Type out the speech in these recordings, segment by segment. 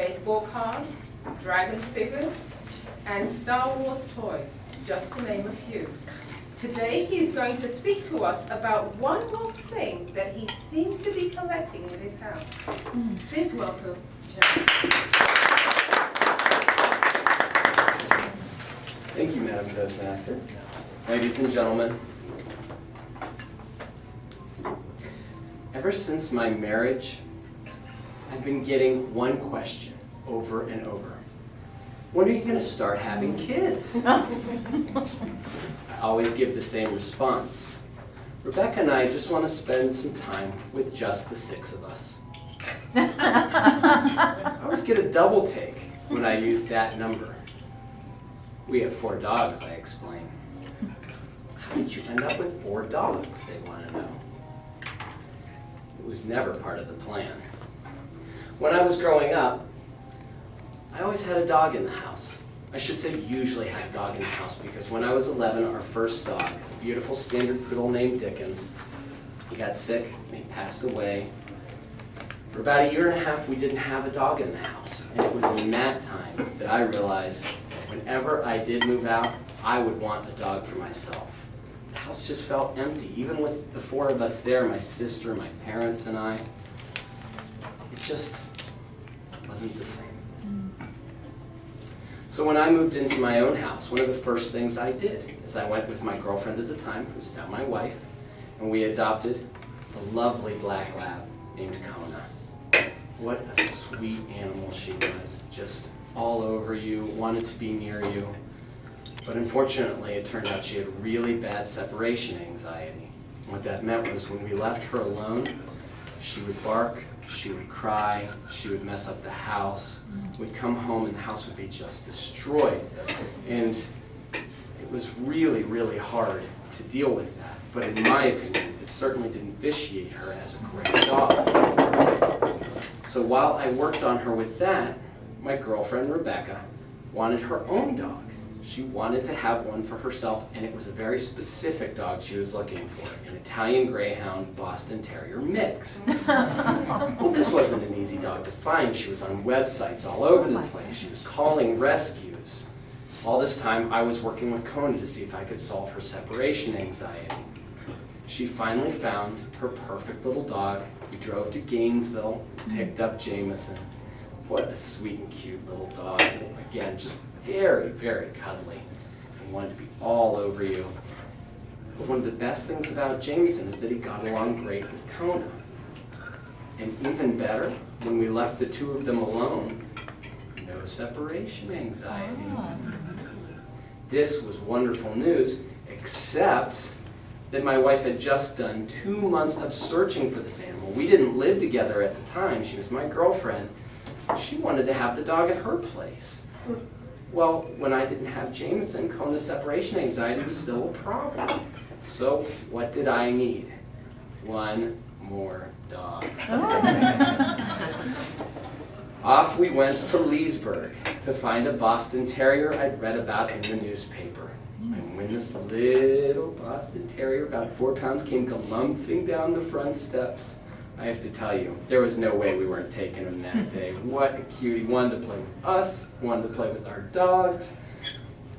baseball cards, dragon figures, and Star Wars toys, just to name a few. Today he's going to speak to us about one more thing that he seems to be collecting in his house. Please welcome Jack. Thank you, Madam Toastmaster. Ladies and gentlemen, ever since my marriage, I've been getting one question over and over. When are you going to start having kids? I always give the same response. Rebecca and I just want to spend some time with just the 6 of us. I always get a double take when I use that number. We have 4 dogs, I explain. How did you end up with 4 dogs, they want to know. It was never part of the plan. When I was growing up, I always had a dog in the house. I should say usually had a dog in the house because when I was 11, our first dog, a beautiful standard poodle named Dickens, he got sick and he passed away. For about a year and a half, we didn't have a dog in the house. And it was in that time that I realized whenever I did move out, I would want a dog for myself. The house just felt empty, even with the 4 of us there, my sister, my parents, and I. It just wasn't the same. So when I moved into my own house, one of the first things I did is I went with my girlfriend at the time, who's now my wife, and we adopted a lovely black lab named Kona. What a sweet animal she was, just all over you, wanted to be near you. But unfortunately, it turned out she had really bad separation anxiety. What that meant was when we left her alone, she would bark, she would cry, she would mess up the house. We'd come home and the house would be just destroyed. And it was really, really hard to deal with that. But in my opinion, it certainly didn't vitiate her as a great dog. So while I worked on her with that, my girlfriend Rebecca wanted her own dog. She wanted to have one for herself, and it was a very specific dog she was looking for, an Italian Greyhound Boston Terrier mix. Well, this wasn't an easy dog to find. She was on websites all over the place. She was calling rescues. All this time, I was working with Kona to see if I could solve her separation anxiety. She finally found her perfect little dog. We drove to Gainesville, picked up Jameson. What a sweet and cute little dog. Again, just very, very cuddly and wanted to be all over you. But one of the best things about Jameson is that he got along great with Kona. And even better, when we left the 2 of them alone, no separation anxiety. This was wonderful news, except that my wife had just done 2 months of searching for this animal. We didn't live together at the time. She was my girlfriend. She wanted to have the dog at her place. Well, when I didn't have Jameson, Kona's separation anxiety was still a problem. So what did I need? One more dog. Off we went to Leesburg to find a Boston Terrier I'd read about in the newspaper. And when this little Boston Terrier, about 4 pounds, came galumphing down the front steps, I have to tell you, there was no way we weren't taking him that day. What a cutie. Wanted to play with us, wanted to play with our dogs.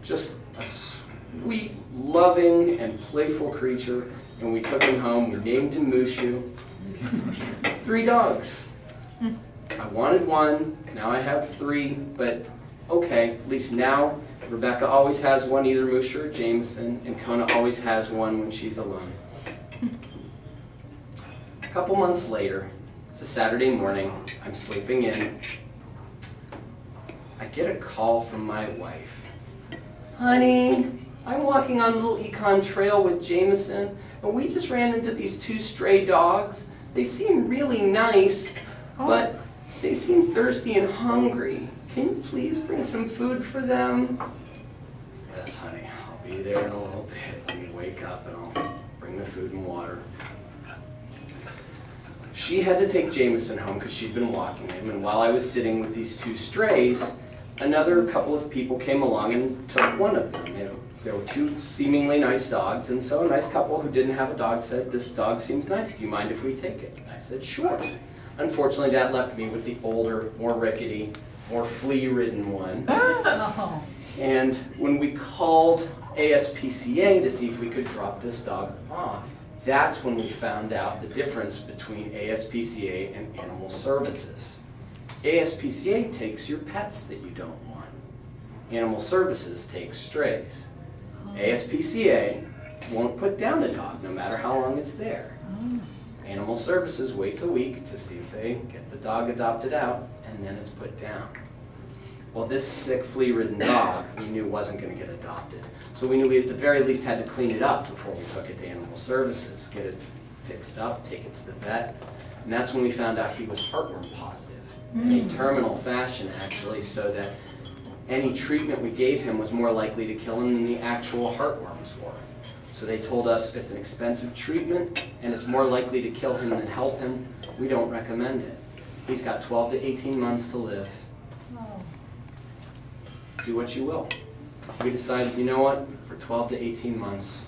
Just a sweet, loving, and playful creature. And we took him home. We named him Mushu. 3 dogs. I wanted 1. Now I have 3. But okay, at least now Rebecca always has one, either Mushu or Jameson. And Kona always has one when she's alone. A couple months later, it's a Saturday morning, I'm sleeping in. I get a call from my wife. Honey, I'm walking on a little econ trail with Jameson, and we just ran into these 2 stray dogs. They seem really nice, but they seem thirsty and hungry. Can you please bring some food for them? Yes, honey, I'll be there in a little bit. Let me wake up and I'll bring the food and water. She had to take Jameson home because she'd been walking him, and while I was sitting with these 2 strays, another couple of people came along and took one of them. There were 2 seemingly nice dogs, and so a nice couple who didn't have a dog said, "This dog seems nice, do you mind if we take it?" I said, "Sure." Unfortunately, that left me with the older, more rickety or flea-ridden one. Oh. And when we called ASPCA to see if we could drop this dog off, that's when we found out the difference between ASPCA and Animal Services. ASPCA takes your pets that you don't want. Animal Services takes strays. ASPCA won't put down a dog no matter how long it's there. Animal Services waits a week to see if they get the dog adopted out, and then it's put down. Well, this sick, flea-ridden dog we knew wasn't going to get adopted. So we knew we at the very least had to clean it up before we took it to Animal Services, get it fixed up, take it to the vet. And that's when we found out he was heartworm positive, in a terminal fashion actually, so that any treatment we gave him was more likely to kill him than the actual heartworms were. So they told us it's an expensive treatment and it's more likely to kill him than help him. We don't recommend it. He's got 12 to 18 months to live. Do what you will. We decided, you know what, for 12 to 18 months,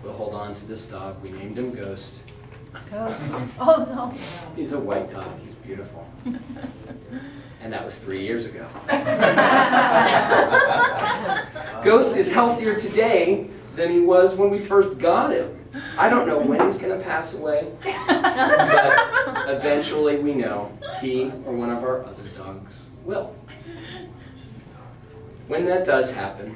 we'll hold on to this dog. We named him Ghost. Ghost. Oh, no. He's a white dog, he's beautiful. And that was 3 years ago. Ghost is healthier today than he was when we first got him. I don't know when he's going to pass away, but eventually we know he or one of our other dogs will. When that does happen,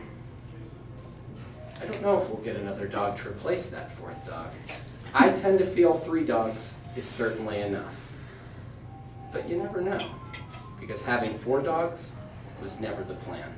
I don't know if we'll get another dog to replace that fourth dog. I tend to feel 3 dogs is certainly enough. But you never know, because having 4 dogs was never the plan.